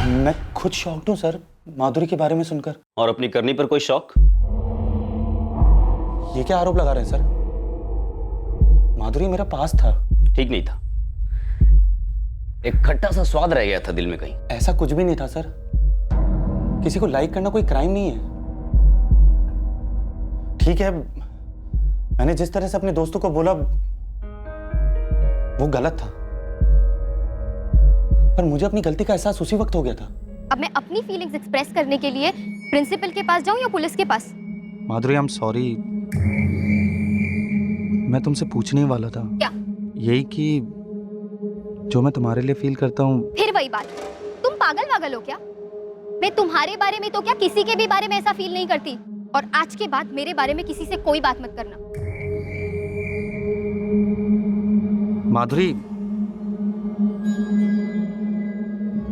मैं खुद शॉक्ड हूँ सर, माधुरी के बारे में सुनकर। और अपनी करनी पर कोई शौक? ये क्या आरोप लगा रहे हैं सर? माधुरी मेरा पास था। ठीक नहीं था, एक खट्टा सा स्वाद रह गया था दिल में कहीं। ऐसा कुछ भी नहीं था सर, किसी को लाइक करना कोई क्राइम नहीं है। ठीक है, मैंने जिस तरह से अपने दोस्तों को बोला वो गलत था, पर मुझे अपनी गलती का एहसास उसी वक्त हो गया था। अब मैं अपनी फीलिंग्स एक्सप्रेस करने के लिए प्रिंसिपल के पास जाऊं या पुलिस के पास? माधुरी, आई एम सॉरी। मैं तुमसे पूछने ही वाला था। क्या? यही कि जो मैं तुम्हारे लिए फील करता हूँ। फिर वही बात, तुम पागल वागल हो क्या? मैं तुम्हारे बारे में तो क्या किसी के भी बारे में ऐसा फील नहीं करती, और आज के बाद मेरे बारे में किसी से कोई बात मत करना। माधुरी,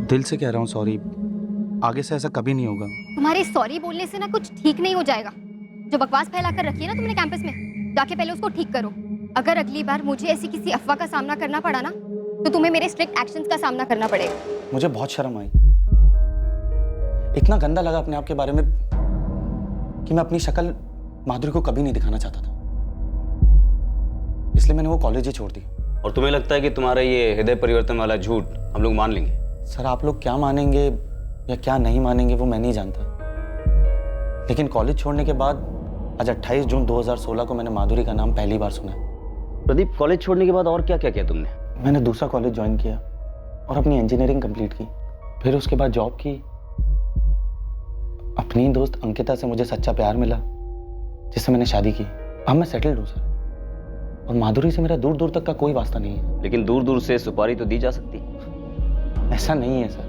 दिल से कह रहा हूँ सॉरी, आगे से ऐसा कभी नहीं होगा। तुम्हारे सॉरी बोलने से ना कुछ ठीक नहीं हो जाएगा। जो बकवास फैलाकर रखी है ना तुमने कैंपस में, जाके पहले उसको ठीक करो। अगर अगली बार मुझे ऐसी किसी अफवाह का सामना करना पड़ा ना, तो तुम्हें मेरे स्ट्रिक्ट एक्शंस का सामना करना पड़ेगा। मुझे बहुत शर्म आई, इतना गंदा लगा अपने आप के बारे में कि मैं अपनी शक्ल माधुरी को कभी नहीं दिखाना चाहता था, इसलिए मैंने वो कॉलेज ही छोड़ दी। और तुम्हें लगता है कि तुम्हारा ये हृदय परिवर्तन वाला झूठ हम लोग मान लेंगे? सर, आप लोग क्या मानेंगे या क्या नहीं मानेंगे वो मैं नहीं जानता, लेकिन कॉलेज छोड़ने के बाद आज 28 जून 2016 को मैंने माधुरी का नाम पहली बार सुना। प्रदीप, कॉलेज छोड़ने के बाद और क्या क्या किया तुमने? मैंने दूसरा कॉलेज ज्वाइन किया और अपनी इंजीनियरिंग कंप्लीट की, फिर उसके बाद जॉब की। अपनी दोस्त अंकिता से मुझे सच्चा प्यार मिला, जिससे मैंने शादी की। अब मैं सेटल्ड हूँ सर, और माधुरी से मेरा दूर दूर तक का कोई वास्ता नहीं है। लेकिन दूर दूर से सुपारी तो दी जा सकती है। ऐसा नहीं है सर,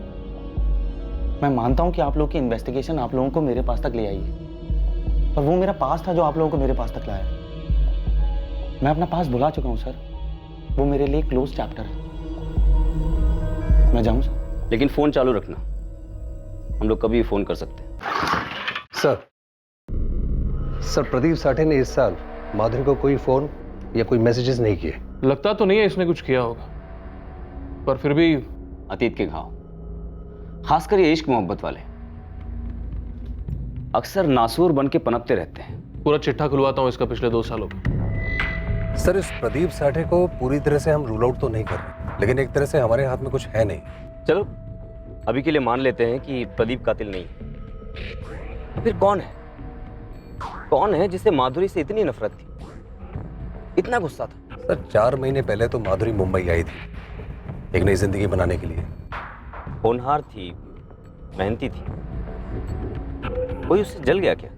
मैं मानता हूं कि आप लोगों की इन्वेस्टिगेशन आप लोगों को मेरे पास तक ले आई है, पर वो मेरा पास था जो आप लोगों को मेरे पास तक लाया। मैं अपना पास भुला चुका हूं सर, वो मेरे लिए क्लोज चैप्टर है। मैं जाऊं सर? लेकिन फोन चालू रखना, हम लोग कभी भी फोन कर सकते हैं। सर, प्रदीप साठे ने इस साल माधुरी को कोई फोन या कोई मैसेजेस नहीं किए। लगता तो नहीं है इसने कुछ किया होगा, पर फिर भी अतीत के घाव, खासकर ये इश्क मोहब्बत वाले, अक्सर नासूर बन के पनपते रहते हैं। पूरा चिट्ठा खुलवाता हूं इसका पिछले 2 सालों का। सर, इस प्रदीप साठे को पूरी तरह से हम रूल आउट तो नहीं कर रहे, लेकिन एक तरह से हमारे हाथ में कुछ है नहीं। चलो अभी के लिए मान लेते हैं कि प्रदीप कातिल नहीं है, फिर कौन है? कौन है जिसे माधुरी से इतनी नफरत थी, इतना गुस्सा था? सर, 4 महीने पहले तो माधुरी मुंबई आई थी एक नई जिंदगी बनाने के लिए। होनहार थी, मेहनती थी, कोई उससे जल गया क्या?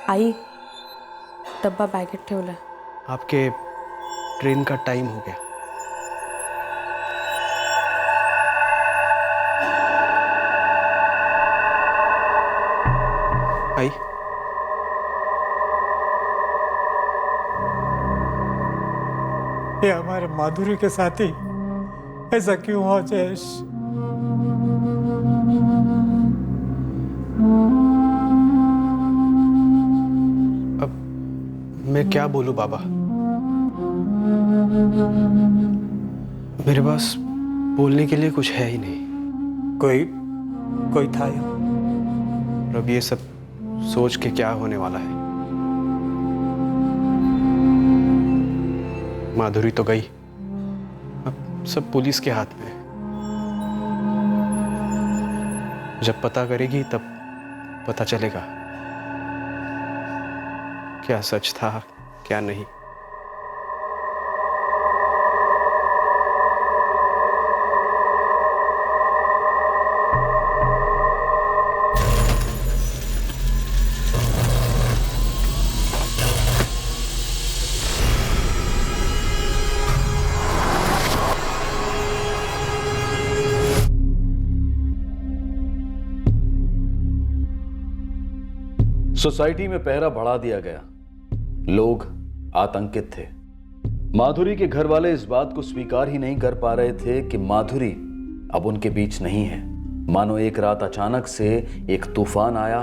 आई डब्बा बॅगेत ठेवलाय. आपके ट्रेन का टाइम हो गया. आई ये हमारे माधुरी के साथ ही ऐसा क्यों हो जयेश? अब मैं क्या बोलूं बाबा, मेरे पास बोलने के लिए कुछ है ही नहीं. कोई था या? अब ये सब सोच के क्या होने वाला है. माधुरी तो गई, अब सब पुलिस के हाथ में है. जब पता करेगी तब पता चलेगा क्या सच था क्या नहीं. सोसाइटी में पहरा बढ़ा दिया गया. लोग आतंकित थे. माधुरी के घर वाले इस बात को स्वीकार ही नहीं कर पा रहे थे कि माधुरी अब उनके बीच नहीं है. मानो एक रात अचानक से एक तूफान आया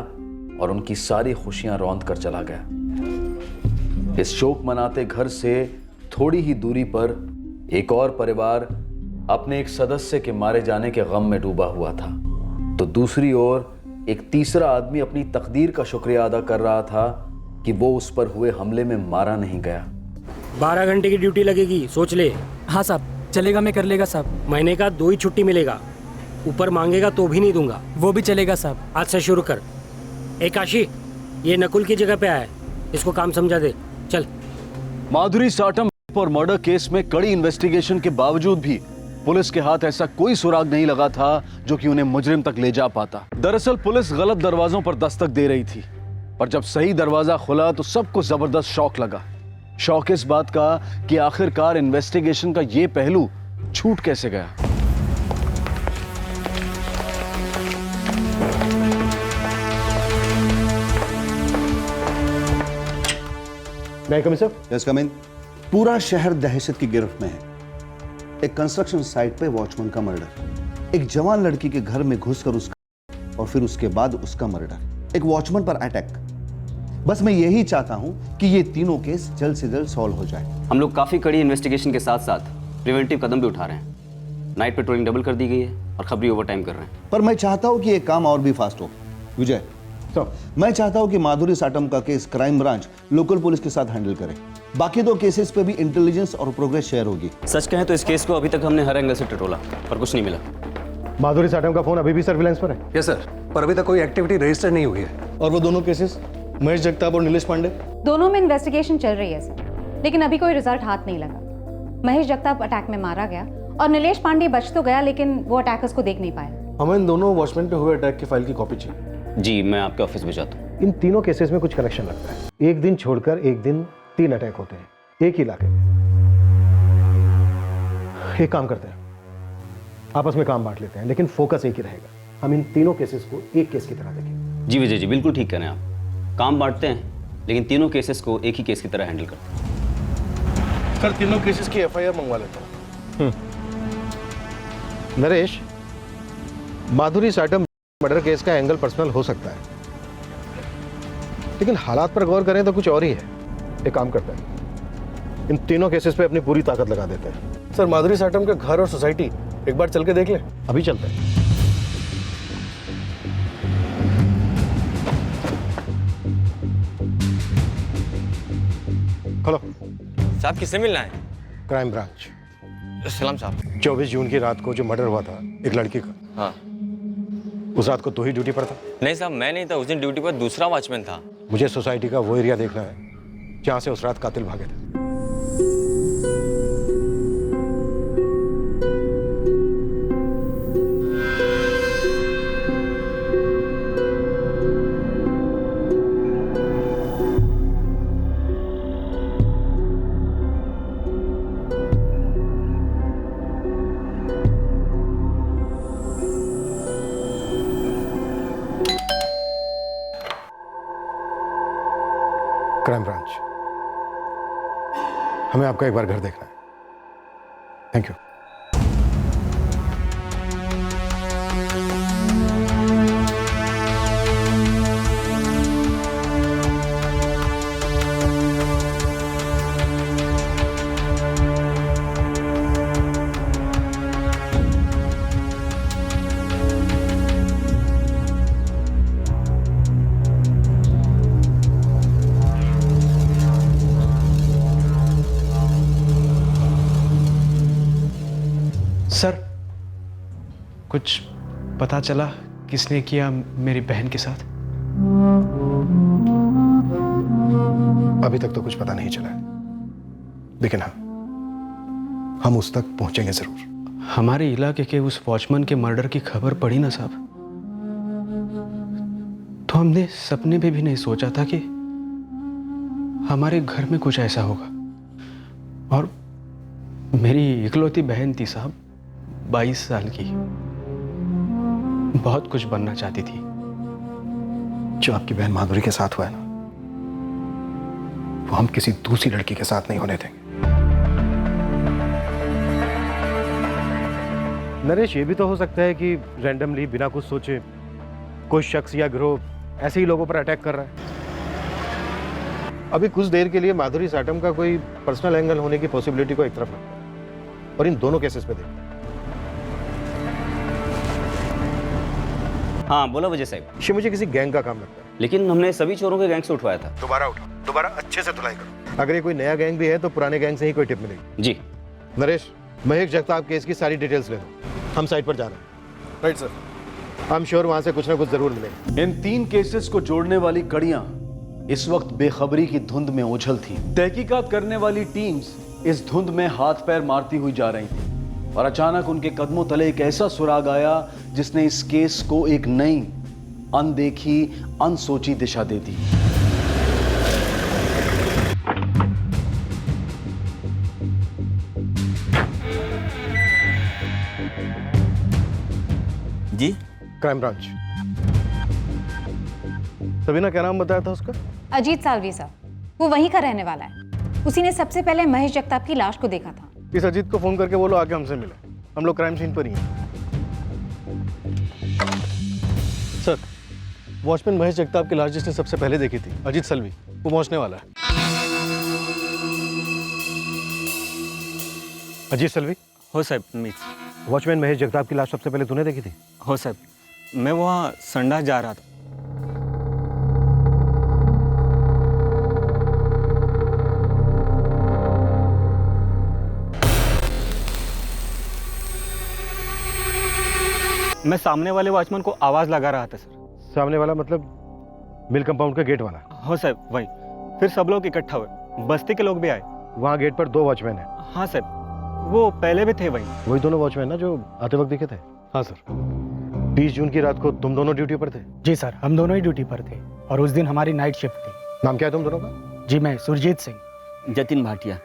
और उनकी सारी खुशियां रौंद कर चला गया। इस शोक मनाते घर से थोड़ी ही दूरी पर एक और परिवार अपने एक सदस्य के मारे जाने के गम में डूबा हुआ था, तो दूसरी ओर एक तीसरा आदमी अपनी तकदीर का शुक्रिया अदा कर रहा था कि वो उस पर हुए हमले में मारा नहीं गया। 12 घंटे की ड्यूटी लगेगी, सोच ले। हाँ साहब, चलेगा, मैं कर लेगा साहब। महीने का 2 ही छुट्टी मिलेगा, ऊपर मांगेगा तो भी नहीं दूंगा। वो भी चलेगा साहब। आज से शुरू कर। एक काशी, ये नकुल की जगह पे आया है, इसको काम समझा दे। चल। माधुरी साटम और मर्डर केस में कड़ी इन्वेस्टिगेशन के बावजूद भी पुलिस के हाथ ऐसा कोई सुराग नहीं लगा था जो कि उन्हें मुजरिम तक ले जा पाता। दरअसल पुलिस गलत दरवाजों पर दस्तक दे रही थी, पर जब सही दरवाजा खुला तो सबको जबरदस्त शौक लगा। शौक इस बात का कि आखिरकार इन्वेस्टिगेशन का ये पहलू छूट कैसे गया। यस कम इन। पूरा शहर दहशत की गिरफ्त में है। एक कंस्ट्रक्शन साइट पे वॉचमैन का मर्डर, एक जवान लड़की के घर में घुसकर उसका और फिर उसके बाद उसका मर्डर, एक वॉचमैन पर अटैक। बस मैं यही चाहता हूं कि ये तीनों केस जल्द से जल्द सॉल्व हो जाए। हम लोग काफी कड़ी इन्वेस्टिगेशन के साथ साथ प्रिवेंटिव कदम भी उठा रहे हैं। नाइट पेट्रोलिंग डबल कर दी गई है और खबरी ओवरटाइम कर रहे हैं। पर मैं चाहता हूं कि ये काम और भी फास्ट हो। विजय, मैं चाहता हूं कि माधुरी साटम का case crime branch local police के साथ हैंडल करे। बाकी 2 केसेस पे भी इंटेलिजेंस और प्रोग्रेस शेयर होगी। सच कहें तो इस केस को अभी तक हमने हर एंगल से टटोला, पर कुछ नहीं मिला। माधुरी साटम का फोन अभी भी सर्विलांस पर है? यस सर, पर अभी तक कोई एक्टिविटी रजिस्टर नहीं हुई है। और वो दोनों केसेस, महेश जगताप और नीलेश पांडे, दोनों में इन्वेस्टिगेशन चल रही है सर, लेकिन अभी कोई रिजल्ट हाथ नहीं लगा। महेश जगताप अटैक में मारा गया और नीलेश पांडे बच तो गया, लेकिन वो अटैकर्स को देख नहीं पाया। हमें इन दोनों वॉचमैन पे हुए अटैक की फाइल की कॉपी चाहिए। जी, मैं आपके ऑफिस भिजवाता हूँ। इन तीनों केसेस में कुछ कनेक्शन लगता है। एक दिन छोड़कर एक दिन 3 अटैक होते हैं एक ही इलाके में। एक काम करते हैं, आपस में काम बांट लेते हैं, लेकिन फोकस एक ही रहेगा। हम इन तीनों केसेस को एक केस की तरह देखें। जी विजय जी, बिल्कुल ठीक कह रहे हैं आप। काम बांटते हैं, लेकिन तीनों केसेस को एक ही केस की तरह हैंडल करते हैं। सर, तीनों केसेस की FIR मंगवा लेता हूँ। नरेश, माधुरी साटम मर्डर केस का एंगल पर्सनल हो सकता है, लेकिन हालात पर गौर करें तो कुछ और ही है। एक काम करते हैं, इन तीनों केसेस पे अपनी पूरी ताकत लगा देते हैं। सर, माधुरी साटम का घर और सोसाइटी एक बार चल के देख लें। अभी चलते हैं। हेलो साहब, किससे मिलना है? Crime branch. सलाम साहब। 24 जून की रात को जो मर्डर हुआ था एक लड़की का, हाँ, उस रात को तो ही ड्यूटी पर था? नहीं साहब, मैं नहीं था। उस दिन ड्यूटी पर दूसरा वॉचमैन था। मुझे सोसाइटी का वो एरिया देखना है जहां से उस रात कातिल भागे थे। क्राइम ब्रांच, हमें आपका एक बार घर देखना है। Thank you. सर, कुछ पता चला किसने किया मेरी बहन के साथ? अभी तक तो कुछ पता नहीं चला है, लेकिन हाँ, हम उस तक पहुंचेंगे जरूर। हमारे इलाके के उस वॉचमैन के मर्डर की खबर पड़ी ना साहब, तो हमने सपने में भी नहीं सोचा था कि हमारे घर में कुछ ऐसा होगा। और मेरी इकलौती बहन थी साहब, 22 साल की, बहुत कुछ बनना चाहती थी। जो आपकी बहन माधुरी के साथ हुआ है ना, वो हम किसी दूसरी लड़की के साथ नहीं होने देंगे। नरेश, ये भी तो हो सकता है कि रैंडमली बिना कुछ सोचे कोई शख्स या गिरोह ऐसे ही लोगों पर अटैक कर रहा है। अभी कुछ देर के लिए माधुरी साटम का कोई पर्सनल एंगल होने की पॉसिबिलिटी को एक तरफ रखता है और इन दोनों केसेस पे देखता है। हाँ बोलो वजह साहब। ये मुझे किसी गैंग का काम लगता है। लेकिन हमने सभी चोरों के गैंग से उठवाया था। दोबारा उठाओ, दोबारा अच्छे से धुलाई करो। अगर ये कोई नया गैंग भी है तो पुराने गैंग से ही कोई टिप मिलेगी। जी नरेश, महेश जगताप केस की सारी डिटेल्स ले लो। हम साइट पर जा रहे हैं। Right sir. I am sure वहां से कुछ ना कुछ जरूर मिलेगा। इन 3 केसेस को जोड़ने वाली कड़ियां इस वक्त बेखबरी की धुंध में ओझल थीं। तहकीकात करने वाली टीम्स इस धुंध में हाथ पैर मारती हुई जा रही थी और अचानक उनके कदमों तले एक ऐसा सुराग आया जिसने इस केस को एक नई, अनदेखी, अनसोची दिशा दे दी। जी क्राइम ब्रांच। सबीना क्या नाम बताया था उसका? अजीत सालवी साहब, वो वहीं का रहने वाला है। उसी ने सबसे पहले महेश जगताप की लाश को देखा था। इस अजीत को फोन करके बोलो आके हमसे मिले। हम लोग क्राइम सीन पर ही हैं। सर, वॉचमैन महेश जगताप की लाश जिसने सबसे पहले देखी थी, अजीत सलवी, वो पहुंचने वाला है। अजीत सलवी? हो साहब, मीट। वॉचमैन महेश जगताप की लाश सबसे पहले तूने देखी थी? हो साहब, मैं वहाँ संडास जा रहा था। मैं सामने वाले वॉचमैन को आवाज लगा रहा था सर। सामने वाला मतलब मिल कंपाउंड का गेट वाला? हो साहब, वही। फिर सब लोग इकट्ठा हुए, बस्ती के लोग भी आए। वहाँ गेट पर 2 वॉचमैन हैं। हाँ सर, वो पहले भी थे वही दोनों वॉचमैन ना जो आते वक्त दिखे थे? हाँ सर। 20 जून की रात को तुम दोनों ड्यूटी पर थे? जी सर, हम दोनों ही ड्यूटी पर थे और उस दिन हमारी नाइट शिफ्ट थी। नाम क्या है तुम दोनों का? जी, मैं सुरजीत सिंह। जतिन भाटिया।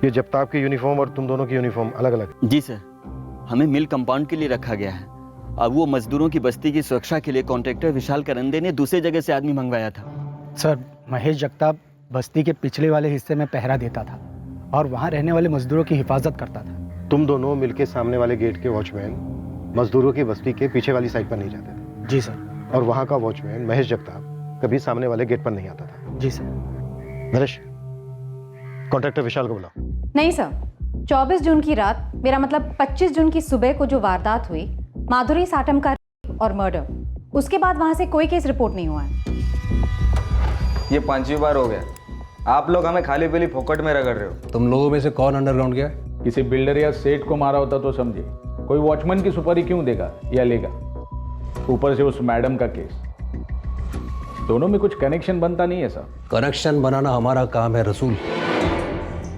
ये जगताप की यूनिफॉर्म और तुम दोनों की यूनिफॉर्म अलग अलग? जी सर, हमें मिल कंपाउंड के लिए रखा गया है। अब वो मजदूरों की बस्ती की सुरक्षा के लिए कॉन्ट्रैक्टर विशाल करंदे ने दूसरे जगह से आदमी मंगवाया था। सर, महेश जगताप बस्ती के पिछले वाले हिस्से में पहरा देता था और वहाँ रहने वाले मजदूरों की हिफाजत करता था। तुम दोनों मिलके सामने वाले गेट के वॉचमैन मजदूरों की बस्ती के पीछे वाली साइड पर नहीं जाते थे? जी सर। और वहाँ का वॉचमैन महेश जगताप कभी सामने वाले गेट पर नहीं आता था? जी सर। नरेश, कॉन्ट्रैक्टर विशाल को बुलाओ। नहीं सर, 24 जून की रात, मेरा मतलब 25 जून की सुबह को जो वारदात हुई, माधुरी साटम का रेप और मर्डर, उसके बाद वहां से कोई केस रिपोर्ट नहीं हुआ है। ये 5वीं बार हो गया। आप लोग हमें खाली पीली फोकट में रगड़ रहे हो। तुम लोगों में से कौन अंडरग्राउंड गया? किसी बिल्डर या सेठ को मारा होता तो समझे, कोई वॉचमैन की सुपारी क्यों देगा या लेगा? ऊपर से उस मैडम का केस, दोनों में कुछ कनेक्शन बनता नहीं है साहब। कनेक्शन बनाना हमारा काम है रसूल।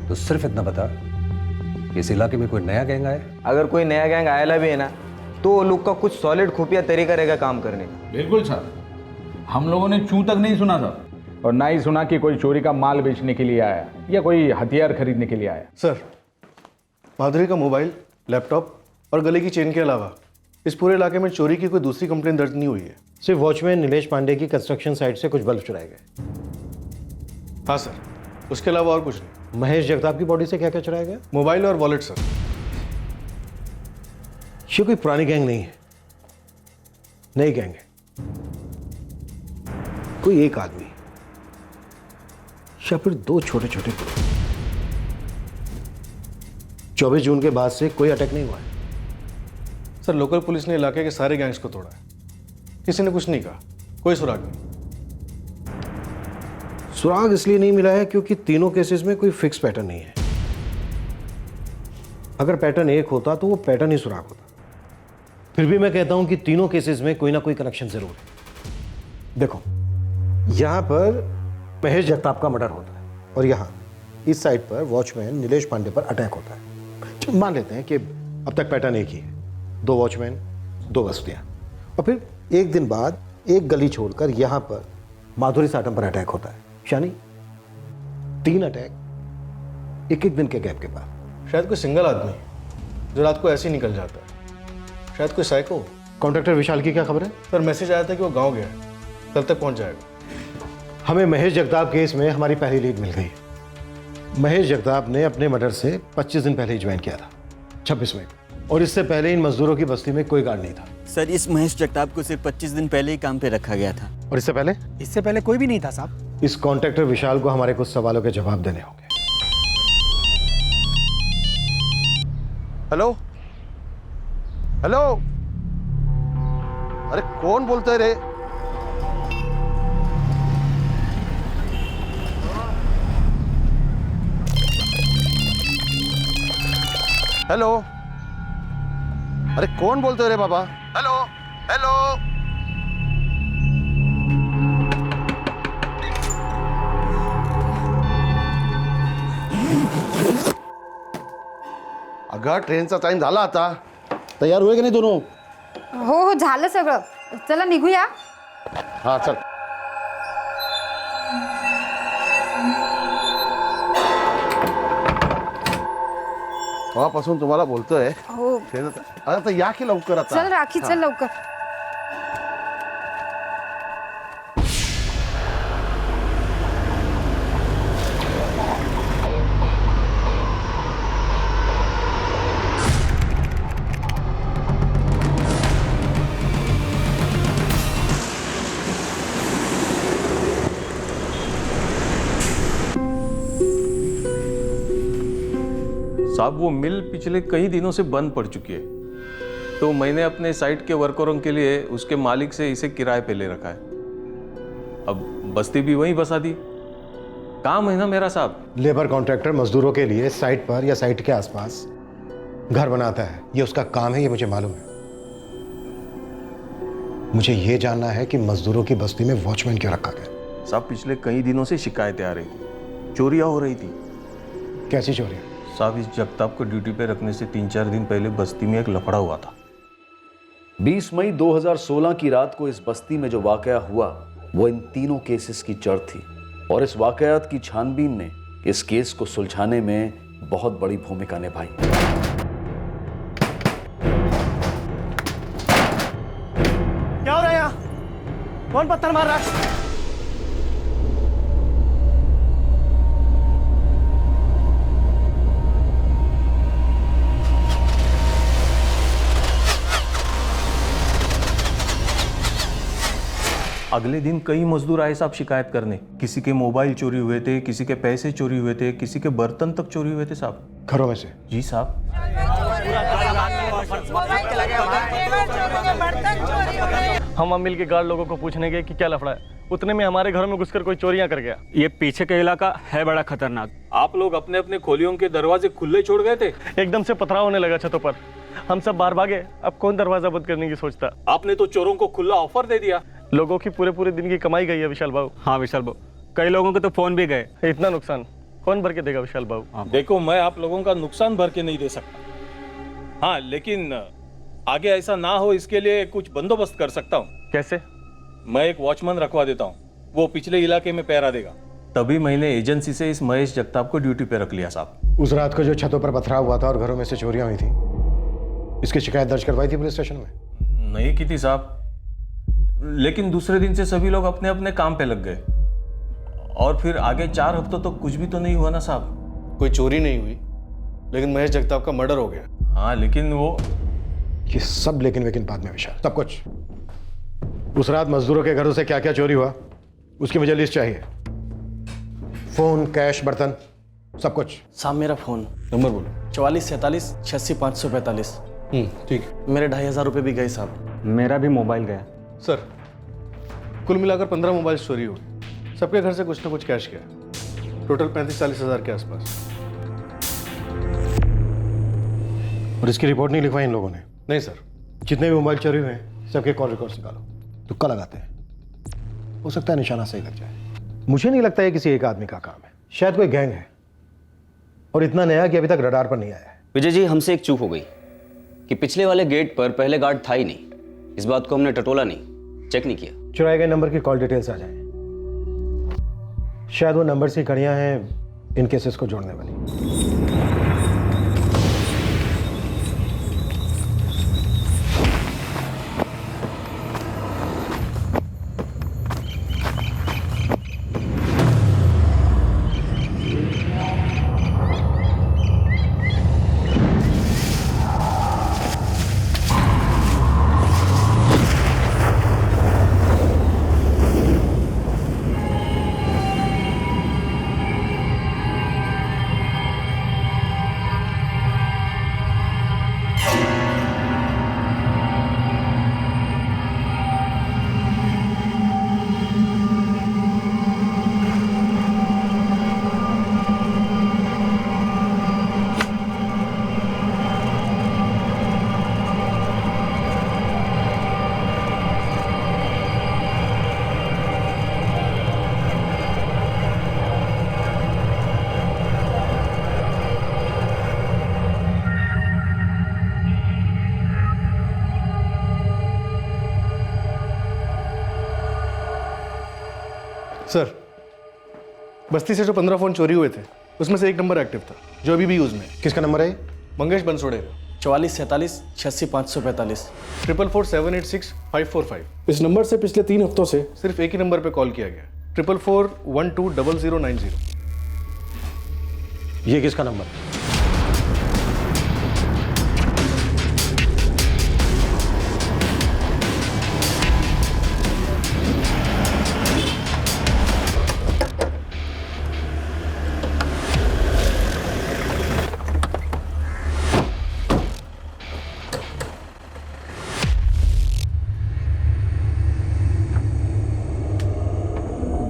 तो सिर्फ इतना बता, इस इलाके में कोई नया गैंग आया? अगर कोई नया गैंग आया भी है ना, तो वो लोग का कुछ सॉलिड खुफिया तरीका रहेगा काम करने का। बिल्कुल सर, हम लोगों ने चूं तक नहीं सुना था और ना ही सुना कि कोई चोरी का माल बेचने के लिए आया या कोई हथियार खरीदने के लिए आया। सर, माधुरी का मोबाइल, लैपटॉप और गले की चेन के अलावा इस पूरे इलाके में चोरी की कोई दूसरी कंप्लेंट दर्ज नहीं हुई है। सिर्फ वॉचमैन नीलेश पांडे की कंस्ट्रक्शन साइट से कुछ बल्ब चुराए गए। हाँ सर, उसके अलावा और कुछ नहीं। महेश जगताप की बॉडी से क्या क्या चुराया गया? मोबाइल और वॉलेट सर। ये कोई पुरानी गैंग नहीं है, नई गैंग है। कोई एक आदमी या फिर 2 छोटे छोटे ग्रुप। 24 जून के बाद से कोई अटैक नहीं हुआ है। सर, लोकल पुलिस ने इलाके के सारे गैंग्स को तोड़ा है, किसी ने कुछ नहीं कहा, कोई सुराग नहीं। सुराग इसलिए नहीं मिला है क्योंकि तीनों केसेस में कोई फिक्स पैटर्न नहीं है। अगर पैटर्न एक होता तो वो पैटर्न ही सुराग होता। फिर भी मैं कहता हूं कि तीनों केसेस में कोई ना कोई कनेक्शन जरूर है। देखो, यहां पर महेश जगताप का मर्डर होता है और यहां इस साइड पर वॉचमैन नीलेश पांडे पर अटैक होता है। मान लेते हैं कि अब तक पैटर्न एक ही है, 2 वॉचमैन, 2 बस्तियां, और फिर एक दिन बाद एक गली छोड़कर यहां पर माधुरी साटम पर अटैक होता है। यानी 3 अटैक एक दिन के गैप के बाद। शायद कोई सिंगल आदमी जो रात को ऐसे ही निकल जाता है, शायद कोई साइको। कॉन्ट्रैक्टर विशाल की क्या खबर है? सर, मैसेज आया था कि वो गांव गया है, कल तक पहुंच जाएगा। हमें महेश जगताप केस में हमारी पहली लीड मिल गई। महेश जगताप ने अपने मर्डर से 25 दिन पहले ही ज्वाइन किया था, 26 मई, और इससे पहले इन मजदूरों की बस्ती में कोई गार्ड नहीं था। सर, इस महेश जगताप को सिर्फ 25 दिन पहले ही काम पे रखा गया था। और इससे पहले? इससे पहले कोई भी नहीं था साहब। इस कॉन्ट्रैक्टर विशाल को हमारे कुछ सवालों के जवाब देने होंगे। हेलो हेलो, अरे कौन बोलते रे? हेलो, अरे कौन बोलते रे बाबा? हेलो हेलो, अगं ट्रेनचा टाइम झाला आता. तयार होय की नाही दोनों? हो हो, झालं सगळं. चला निघूया. हा चल. तेव्हापासून तुम्हाला बोलतोय. हो. आता या की लवकर आता. चल राखी, चल लवकर. साहब, वो मिल पिछले कई दिनों से बंद पड़ चुकी है, तो मैंने अपने साइट के वर्करों के लिए उसके मालिक से इसे किराए पे ले रखा है. अब बस्ती भी वहीं बसा दी. काम है ना मेरा साहब. लेबर कॉन्ट्रैक्टर मजदूरों के लिए साइट पर या साइट के आसपास घर बनाता है, ये उसका काम है, ये मुझे मालूम है. मुझे ये जानना है कि मजदूरों की बस्ती में वॉचमैन क्यों रखा गया. साहब, पिछले कई दिनों से शिकायतें आ रही थी, चोरियां हो रही थी. कैसी चोरियां? साहब, इस जगताप को ड्यूटी पे रखने से 3-4 दिन पहले बस्ती में एक लफड़ा हुआ था. 20 मई 2016 की रात को इस बस्ती में जो वाकया हुआ वो इन तीनों केसेस की जड़ थी, और इस वाकयात की छानबीन ने इस केस को सुलझाने में बहुत बड़ी भूमिका निभाई. क्या हो रहा है यहाँ? कौन पत्थर मार रहा है? अगले दिन कई मजदूर आए साहब शिकायत करने. किसी के मोबाइल चोरी हुए थे, किसी के पैसे चोरी हुए थे, किसी के बर्तन तक चोरी हुए थे साहब. घरों में से? जी साहब. हम मिल के गार्ड लोगों को पूछने गए कि क्या लफड़ा है, उतने में हमारे घर में घुसकर कोई चोरियां कर गया. ये पीछे का इलाका है बड़ा खतरनाक. आप लोग अपने अपने खोलियों के दरवाजे खुले छोड़ गए थे. एकदम से पथराव होने लगा छतों पर. हम सब बाहर भागे. अब कौन दरवाजा बंद करने की सोचता. आपने तो चोरों को खुला ऑफर दे दिया. लोगों की पूरे दिन की कमाई गई है विशाल बाबू. हाँ विशाल बाबू, कई लोगों के तो फोन भी गए. इतना नुकसान कौन भर के देगा विशाल बाबू? देखो, मैं आप लोगों का नुकसान भर के नहीं दे सकता. हाँ, लेकिन आगे ऐसा ना हो इसके लिए कुछ बंदोबस्त कर सकता हूँ. कैसे? मैं एक वॉचमैन रखवा देता हूँ, वो पिछले इलाके में पहरा देगा. तभी मैंने एजेंसी से इस महेश जगताप को ड्यूटी पे रख लिया साहब. उस रात को जो छतों पर पथराव हुआ था और घरों में से चोरियां हुई थी, इसकी शिकायत दर्ज करवाई थी पुलिस स्टेशन में? नहीं की थी साहब, लेकिन दूसरे दिन से सभी लोग अपने अपने काम पे लग गए, और फिर आगे 4 हफ्तों तो कुछ भी तो नहीं हुआ ना साहब. कोई चोरी नहीं हुई, लेकिन महेश जगताप का मर्डर हो गया. हाँ, लेकिन वो ये सब लेकिन बाद में विशाल, सब कुछ. उस रात मजदूरों के घरों से क्या क्या चोरी हुआ उसकी मुझे लिस्ट चाहिए. फोन, कैश, बर्तन, सब कुछ. साहब मेरा फोन नंबर बोलो. 4447 86 545. ठीक. मेरे 2500 रुपये भी गए साहब. मेरा भी मोबाइल गया. सर, कुल मिलाकर 15 मोबाइल चोरी हुए. सबके घर से कुछ ना कुछ कैश गया. टोटल 35-40 हज़ार के आसपास. और इसकी रिपोर्ट नहीं लिखवाई इन लोगों ने? नहीं सर. जितने भी मोबाइल चोरी हुए हैं सबके कॉल रिकॉर्ड निकालो. तुक्का लगाते हैं, हो सकता है निशाना सही लग जाए. मुझे नहीं लगता है किसी एक आदमी का काम है, शायद कोई गैंग है, और इतना नया कि अभी तक रडार पर नहीं आया है. विजय जी, हमसे एक चूक हो गई कि पिछले वाले गेट पर पहले गार्ड था ही नहीं. इस बात को हमने टटोला नहीं, चेक नहीं किया. चुराए गए नंबर की कॉल डिटेल्स आ जाए. शायद वो नंबर से कड़ियां हैं इन केसेस को जोड़ने वाली. सर, बस्ती से जो 15 फ़ोन चोरी हुए थे उसमें से एक नंबर एक्टिव था जो अभी भी यूज़ में है। किसका नंबर है? मंगेश बंसोड़े, 4447866545। 444786545। इस नंबर से पिछले 3 हफ्तों से सिर्फ एक ही नंबर पे कॉल किया गया, 444120090। ये किसका नंबर है?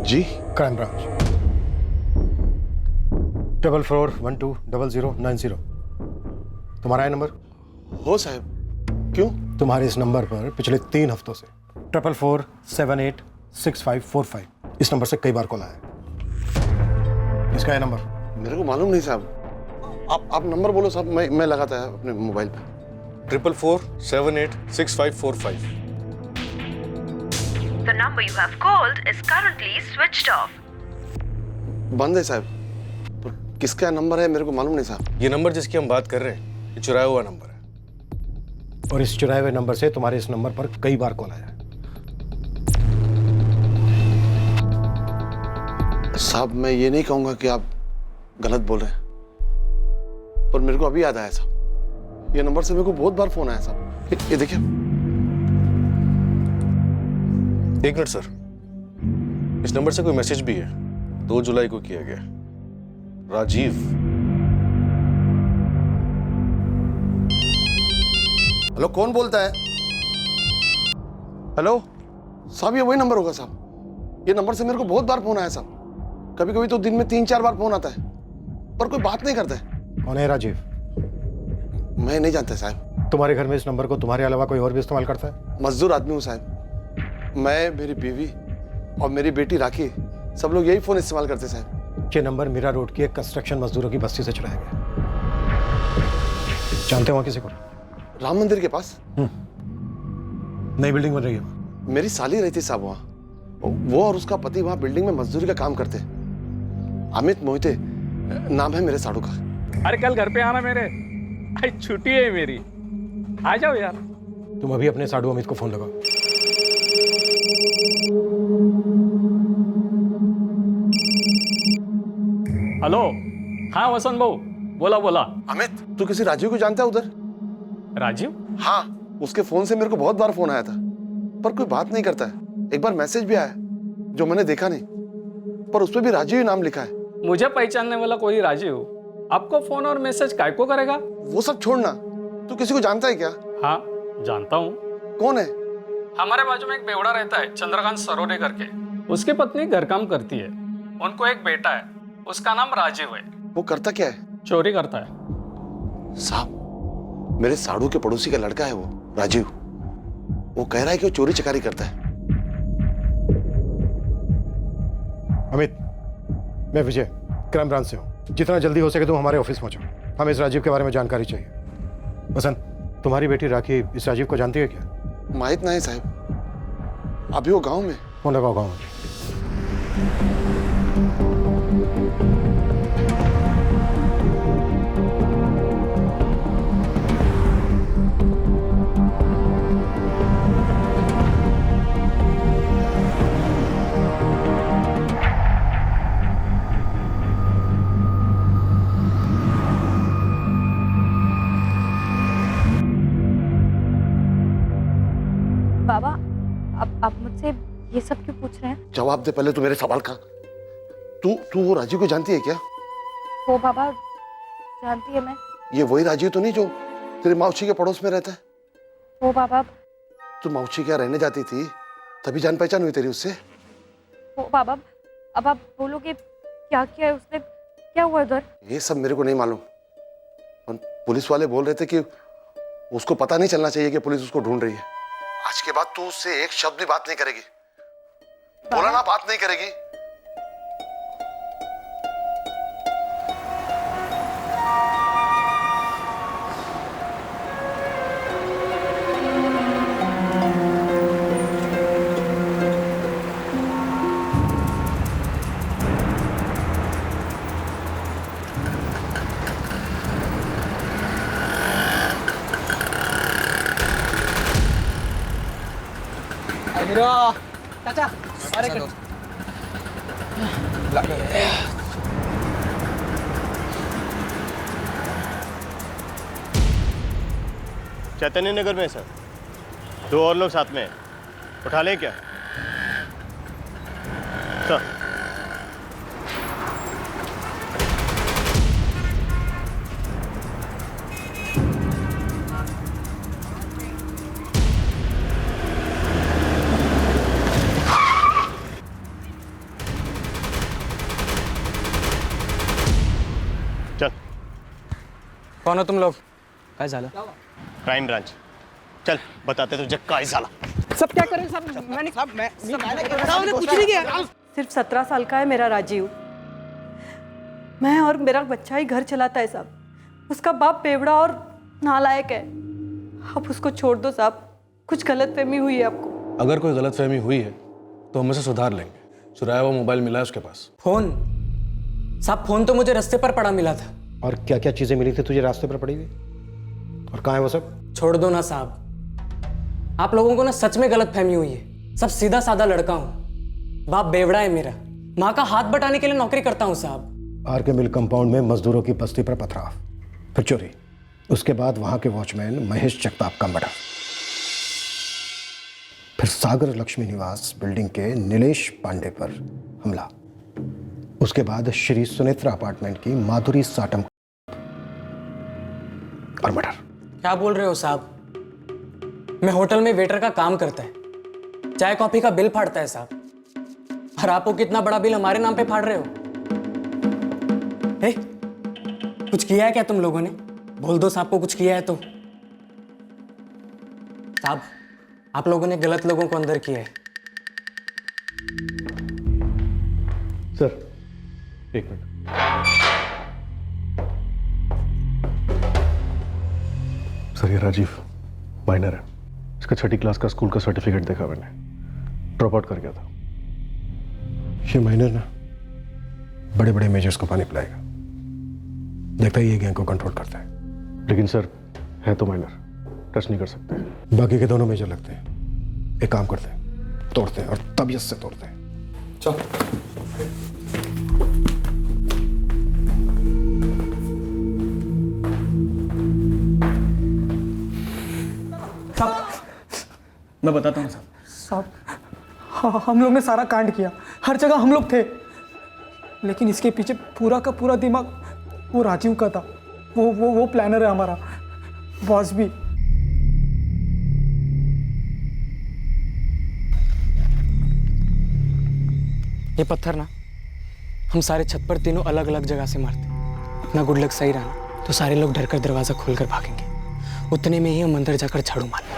जी, क्राइम ब्रांच। 444120090। तुम्हारा है नंबर? हो साहब। क्यों? तुम्हारे इस नंबर पर पिछले 3 हफ्तों से 444786545 इस नंबर से कई बार कॉल आया है। इसका है नंबर? मेरे को मालूम नहीं साहब। आप नंबर बोलो साहब, मैं लगाता है अपने मोबाइल पे। 444786545। The number you have called is currently switched off. बंद है साहब। तो किसका नंबर है मेरे को मालूम नहीं साहब। ये नंबर जिसकी हम बात कर रहे हैं ये चुराया हुआ नंबर है। और इस चुराए हुए नंबर से तुम्हारे इस नंबर पर कई बार कॉल आया है। साहब मैं ये नहीं कहूंगा कि आप गलत बोल रहे हैं, पर मेरे को अभी याद आया साहब, ये नंबर से मेरे को बहुत बार फोन आया साहब। ये देखिए। एक मिनट सर, इस नंबर से कोई मैसेज भी है, 2 जुलाई को किया गया। राजीव। हेलो, कौन बोलता है? हेलो साहब, ये वही नंबर होगा साहब। ये नंबर से मेरे को बहुत बार फोन आया साहब। कभी कभी तो दिन में 3-4 बार फोन आता है, पर कोई बात नहीं करता है। कौन है राजीव? मैं नहीं जानता साहब। तुम्हारे घर में इस नंबर को तुम्हारे अलावा कोई और भी इस्तेमाल करता है? मजदूर आदमी हूँ साहब। मैं, मेरी बीवी और मेरी बेटी राखी, सब लोग यही फोन इस्तेमाल करते साहब। ये नंबर मीरा रोड की एक कंस्ट्रक्शन मजदूरों की बस्ती से चुराया गया। जानते हो किसी को? राम मंदिर के पास नई बिल्डिंग बन रही है। मेरी साली रहती साहब वहाँ। वो और उसका पति वहाँ बिल्डिंग में मजदूरी का काम करते। अमित मोहिते नाम है मेरे साड़ू का। अरे कल घर पे आना मेरे, आज छुट्टी है मेरी, आ जाओ यार। तुम अभी अपने साड़ू अमित को फोन लगाओ। हेलो, हाँ वसंत भाऊ, बोला बोला। अमित, तू किसी राजीव को जानता है उधर? राजीव? हाँ, उसके फोन से मेरे को बहुत बार फोन आया था, पर कोई बात नहीं करता है। एक बार मैसेज भी आया जो मैंने देखा नहीं, पर उसपे भी राजीव ही नाम लिखा है। मुझे पहचानने वाला कोई राजीव आपको फोन और मैसेज काय को करेगा? वो सब छोड़ना, तू किसी को जानता है क्या? हाँ जानता हूँ। कौन है? हमारे बाजू में एक बेवड़ा रहता है, चंद्रकांत सरोदे करके। उसकी पत्नी घर काम करती है, उनको एक बेटा है, उसका नाम राजीव है। वो करता क्या है? चोरी करता है साहब। मेरे साड़ू के पड़ोसी का लड़का है वो राजीव। वो कह रहा है कि वो चोरी चकारी करता है। अमित, मैं विजय, क्राइम ब्रांच से हूँ। जितना जल्दी हो सके तुम हमारे ऑफिस पहुंचो, हमें इस राजीव के बारे में जानकारी चाहिए। बसंत, तुम्हारी बेटी राखी इस राजीव को जानती है क्या? माहित नहीं साहब, अभी वो गांव में। फोन लगाओ गांव में। बाबा, अब मुझसे ये सब क्यों पूछ रहे हैं? जवाब दे पहले तू मेरे सवाल का। तू वो राजीव को जानती है क्या? वो बाबा, जानती है मैं। ये वही राजीव तो नहीं जो तेरी मौसी के पड़ोस में रहता है? वो बाबा। तू मौसी क्या रहने जाती थी, तभी जान पहचान हुई तेरी उससे? वो बाबा, अब आप बोलोगे क्या किया है उसने, क्या हुआ उधर? ये सब मेरे को नहीं मालूम, और पुलिस वाले बोल रहे थे कि उसको पता नहीं चलना चाहिए कि पुलिस उसको ढूंढ रही है। आज के बाद तू उससे एक शब्द भी बात नहीं करेगी। बोला ना, बात नहीं करेगी। चाचा अरे चैतन्य नगर में सर 2 और लोग साथ में हैं। उठा लें क्या सर? चल। कौन हो तुम लोग? काय झालं? क्राइम ब्रांच चल बताते तुझे काय झाला। सब क्या करें सब मैंने कुछ नहीं किया। सिर्फ 17 साल का है मेरा राजीव। मैं और मेरा बच्चा ही घर चलाता है साहब। उसका बाप बेवड़ा और नालायक है। आप उसको छोड़ दो साहब। कुछ गलतफहमी हुई है आपको। अगर कोई गलतफहमी हुई है तो हम उसे सुधार लेंगे। चुराया हुआ मोबाइल मिला है उसके पास। फोन साहब, फोन तो मुझे रास्ते पर पड़ा मिला था। और क्या क्या चीजें मिली थी तुझे रास्ते पर पड़ी हुई? और कहाँ है वो सब? छोड़ दो ना साहब, आप लोगों को ना सच में गलतफहमी हुई है। सब सीधा साधा लड़का हूँ, बाप बेवड़ा है मेरा, माँ का हाथ बटाने के लिए नौकरी करता हूँ साहब। आर के मिल कंपाउंड में मजदूरों की बस्ती पर पथराव, फिर चोरी, उसके बाद वहां के वॉचमैन महेश जगताप का मर्डर, फिर सागर लक्ष्मी निवास बिल्डिंग के नीलेश पांडे पर हमला, उसके बाद श्री सुनेत्रा अपार्टमेंट की माधुरी साटम और मर्डर। क्या बोल रहे हो साहब? मैं होटल में वेटर का काम करता है, चाय कॉफी का बिल फाड़ता है साहब, और आप वो कितना बड़ा बिल हमारे नाम पे फाड़ रहे हो? ए, कुछ किया है क्या तुम लोगों ने? बोल दो साहब को कुछ किया है तो। साहब, आप लोगों ने गलत लोगों को अंदर किया है। Sir 1 minute. सर ये राजीव माइनर है, इसका 6ठी क्लास का स्कूल का सर्टिफिकेट देखा मैंने, ड्रॉप आउट कर गया था। ये माइनर ना बड़े बड़े मेजर्स को पानी पिलाएगा, देखता ही ये गैंग को कंट्रोल करता है। लेकिन सर है तो माइनर, टच नहीं कर सकते। बाकी के दोनों मेजर लगते हैं। एक काम करते हैं, तोड़ते हैं और तबीयत से तोड़ते हैं। चल। मैं बताता हूँ साहब, हम लोग ने सारा कांड किया, हर जगह हम लोग थे, लेकिन इसके पीछे पूरा का पूरा दिमाग वो राजीव का था। वो प्लानर है हमारा, बॉस भी। ये पत्थर ना हम सारे छत पर तीनों अलग अलग जगह से मारते। अपना गुड लक सही रहा ना तो सारे लोग डरकर दरवाजा खोलकर भागेंगे। उतने में ही हम अंदर जाकर झाड़ू मार।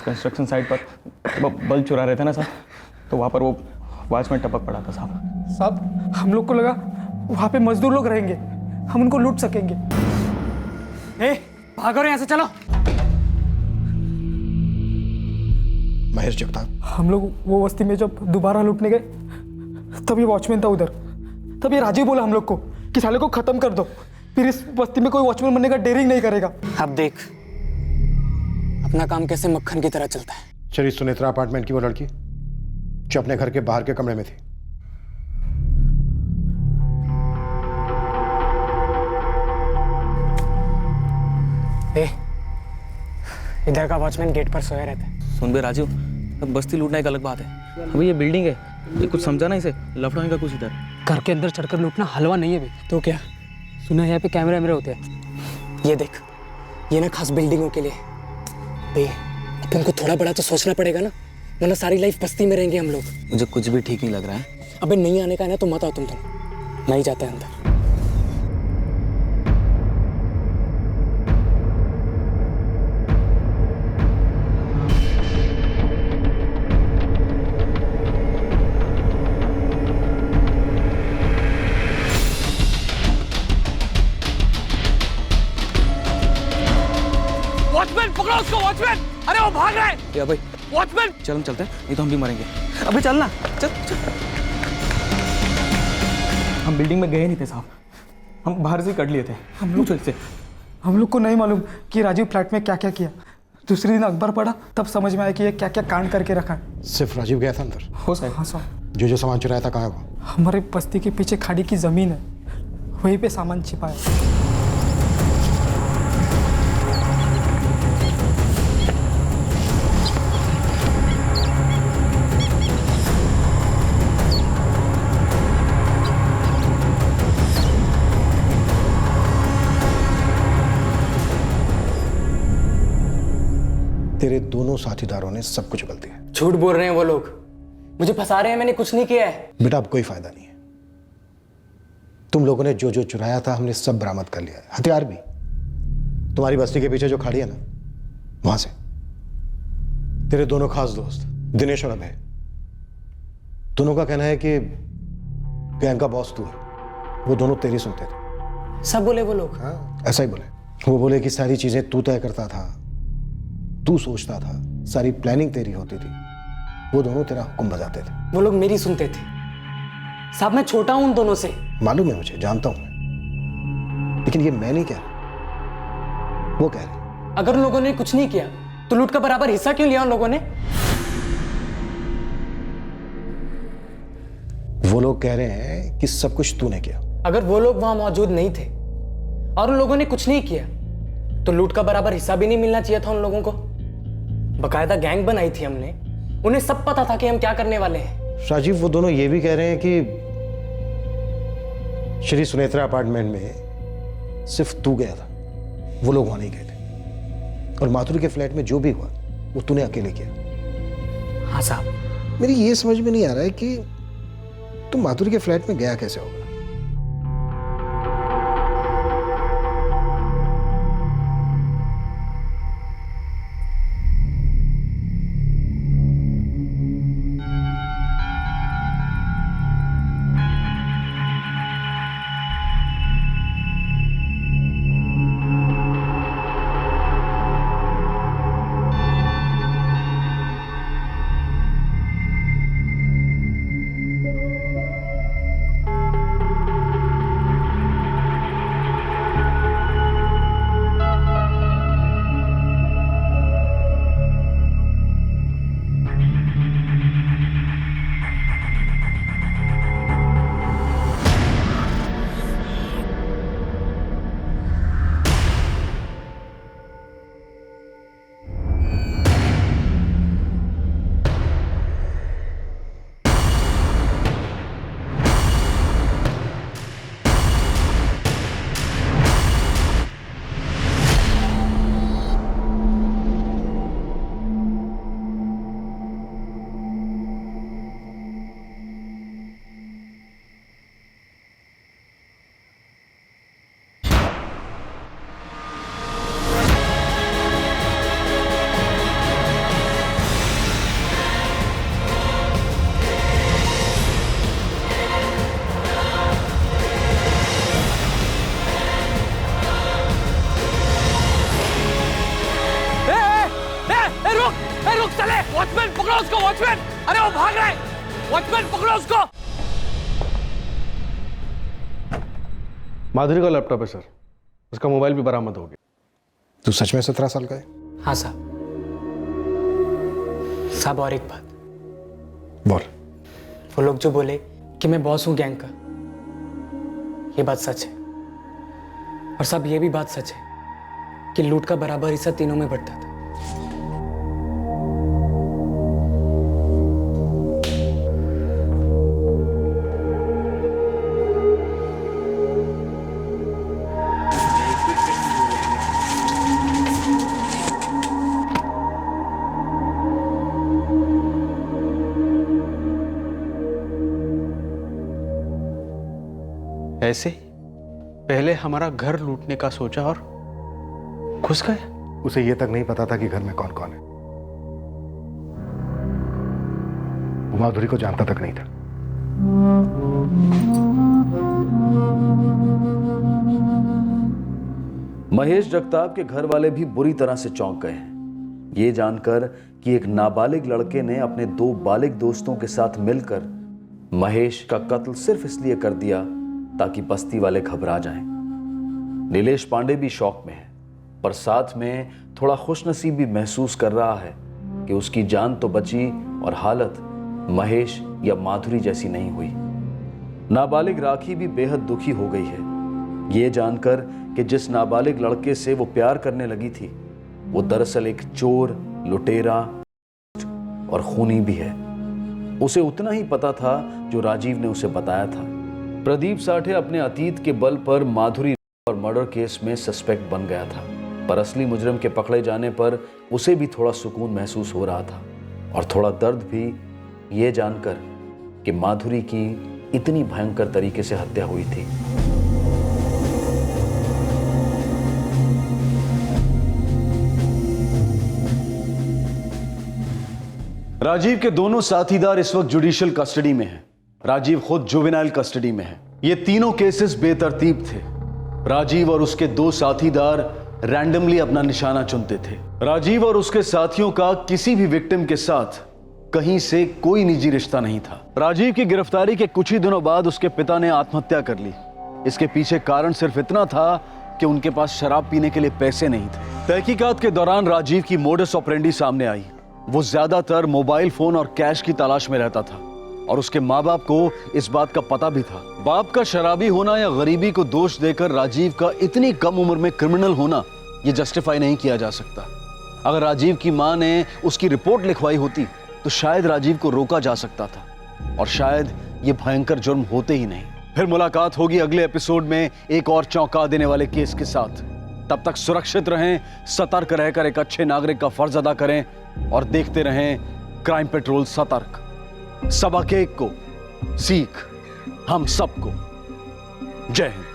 कंस्ट्रक्शन साइट पर बल्ब चुरा रहे थे ना साहब, तो वहाँ पर वो वॉचमैन टपक पड़ा था साहब हम लोग को लगा वहाँ पे मजदूर लोग रहेंगे, हम उनको लूट सकेंगे। भागो रे यहाँ से, चलो। महेश जगताप, हम लोग वो बस्ती में जब दोबारा लूटने गए तब ये वॉचमैन था उधर। तब ये राजीव बोला हम लोग को कि साले को खत्म कर दो, फिर इस बस्ती में कोई वॉचमैन बनने का डेयरिंग नहीं करेगा। अब देख अपना काम कैसे मक्खन की तरह चलता है। श्री सुनेत्रा अपार्टमेंट की वो लड़की जो अपने घर के बाहर के कमरे में थी, इधर का वॉचमैन गेट पर सोया रहता है। सुन बे राजू, अब बस्ती लूटना एक अलग बात है। अभी ये बिल्डिंग है, ये कुछ समझा ना, इसे लफड़ाने का कुछ इधर। घर के अंदर चढ़कर लूटना हलवा नहीं है भी तो क्या? सुना है यहाँ पे कैमरे वैमरे होते हैं। ये देख, ये ना खास बिल्डिंगों के लिए। अपन को थोड़ा बड़ा तो सोचना पड़ेगा ना, वरना सारी लाइफ बस्ती में रहेंगे हम लोग। मुझे कुछ भी ठीक नहीं लग रहा है। अबे नहीं आने का है ना तो मत आओ तुम नहीं जाते अंदर। वॉचमैन पकड़ो उसको, वॉचमैन! अरे वो भाग रहा है। या भाई वॉचमैन, चल हम चलते हैं, नहीं तो हम भी मरेंगे। अबे चलना, चल चल। हम बिल्डिंग में गए नहीं थे साहब, हम बाहर से कर लिए थे। हम लोग को नहीं मालूम कि राजीव फ्लैट में क्या क्या किया। दूसरे दिन अखबार पढ़ा तब समझ में आया कि ये क्या क्या कांड करके रखा है। सिर्फ राजीव गया था अंदर? हो साहब। हाँ साहब। जो सामान चुराया था कहाँ वो? हमारे बस्ती के पीछे खाड़ी की जमीन है, वहीं पे सामान छिपाया। तेरे दोनों साथीदारों ने सब कुछ गलती है। झूठ बोल रहे हैं वो लोग, मुझे फंसा रहे हैं, मैंने कुछ नहीं किया है। बेटा अब कोई फायदा नहीं है, तुम लोगों ने जो जो चुराया था हमने सब बरामद कर लिया है, हथियार भी। तुम्हारी बस्ती के पीछे जो खाड़ी है ना, वहां से तेरे दोनों खास दोस्त दिनेश और अभय, दोनों का कहना है कि गैंग का बॉस तू है, वो दोनों तेरी सुनते थे। सब बोले वो लोग? हाँ ऐसा ही बोले। वो बोले कि सारी चीजें तू तय करता था, तू सोचता था, सारी प्लानिंग तेरी होती थी, वो दोनों तेरा हुक्म बजाते थे। वो लोग मेरी सुनते थे साहब, मैं छोटा हूं उन दोनों से। मालूम है मुझे, जानता हूं मैं, लेकिन ये मैं नहीं कह रहा, वो कह रहे। अगर उन लोगों ने कुछ नहीं किया तो लूट का बराबर हिस्सा क्यों लिया उन लोगों ने? वो लोग कह रहे हैं कि सब कुछ तूने किया। अगर वो लोग वहां मौजूद नहीं थे और उन लोगों ने कुछ नहीं किया तो लूट का बराबर हिस्सा भी नहीं मिलना चाहिए था उन लोगों को। बकायदा गैंग बनाई थी हमने, उन्हें सब पता था कि हम क्या करने वाले हैं। राजीव वो दोनों ये भी कह रहे हैं कि श्री सुनेत्रा अपार्टमेंट में सिर्फ तू गया था, वो लोग वहां नहीं गए थे, और माथुर के फ्लैट में जो भी हुआ वो तूने अकेले किया। हाँ साहब। मेरी ये समझ में नहीं आ रहा है कि तुम माथुर के फ्लैट में गया कैसे होगा। वॉचमैन पकड़ो उसको, वॉचमैन! अरे वो भाग रहा है, वॉचमैन पकड़ो उसको। माधुरी का लैपटॉप है सर, उसका मोबाइल भी बरामद हो गया। तू सच में 17 साल का है? हाँ साहब। साहब और एक बात। बोल। वो लोग जो बोले कि मैं बॉस हूं गैंग का, ये बात सच है। और साहब ये भी बात सच है कि लूट का बराबर हिस्सा तीनों में बढ़ता था। ऐसे पहले हमारा घर लूटने का सोचा और घुस गए। उसे यह तक नहीं पता था कि घर में कौन कौन है। वो माधुरी को जानता तक नहीं था। महेश जगताप के घर वाले भी बुरी तरह से चौंक गए हैं ये जानकर कि एक नाबालिग लड़के ने अपने दो बालिग दोस्तों के साथ मिलकर महेश का कत्ल सिर्फ इसलिए कर दिया ताकि बस्ती वाले घबरा जाएं। नीलेश पांडे भी शौक में है, पर साथ में थोड़ा खुशनसीब भी महसूस कर रहा है कि उसकी जान तो बची और हालत महेश या माधुरी जैसी नहीं हुई। नाबालिग राखी भी बेहद दुखी हो गई है ये जानकर कि जिस नाबालिग लड़के से वो प्यार करने लगी थी वो दरअसल एक चोर, लुटेरा और खूनी भी है। उसे उतना ही पता था जो राजीव ने उसे बताया था। प्रदीप साठे अपने अतीत के बल पर माधुरी और मर्डर केस में सस्पेक्ट बन गया था, पर असली मुजरिम के पकड़े जाने पर उसे भी थोड़ा सुकून महसूस हो रहा था और थोड़ा दर्द भी ये जानकर कि माधुरी की इतनी भयंकर तरीके से हत्या हुई थी। राजीव के दोनों साथीदार इस वक्त जुडिशियल कस्टडी में हैं। राजीव खुद जुवेनाइल कस्टडी में है। ये तीनों केसेस बेतरतीब थे। राजीव और उसके दो साथीदार रैंडमली अपना निशाना चुनते थे। राजीव और उसके साथियों का किसी भी विक्टिम के साथ कहीं से कोई निजी रिश्ता नहीं था। राजीव की गिरफ्तारी के कुछ ही दिनों बाद उसके पिता ने आत्महत्या कर ली। इसके पीछे कारण सिर्फ इतना था कि उनके पास शराब पीने के लिए पैसे नहीं थे। तहकीकात के दौरान राजीव की मोडस ऑपरेंडी सामने आई। वो ज्यादातर मोबाइल फोन और कैश की तलाश में रहता था और उसके माँ बाप को इस बात का पता भी था। बाप का शराबी होना या गरीबी को दोष देकर राजीव का इतनी कम उम्र में क्रिमिनल होना ये जस्टिफाई नहीं किया जा सकता। अगर राजीव की माँ ने उसकी रिपोर्ट लिखवाई होती तो शायद राजीव को रोका जा सकता था और शायद ये भयंकर जुर्म होते ही नहीं। फिर मुलाकात होगी अगले एपिसोड में एक और चौंका देने वाले केस के साथ। तब तक सुरक्षित रहें, सतर्क रहकर एक अच्छे नागरिक का फर्ज अदा करें और देखते रहें क्राइम पेट्रोल सतर्क। सबक एक को, सीख हम सबको। जय हिंद।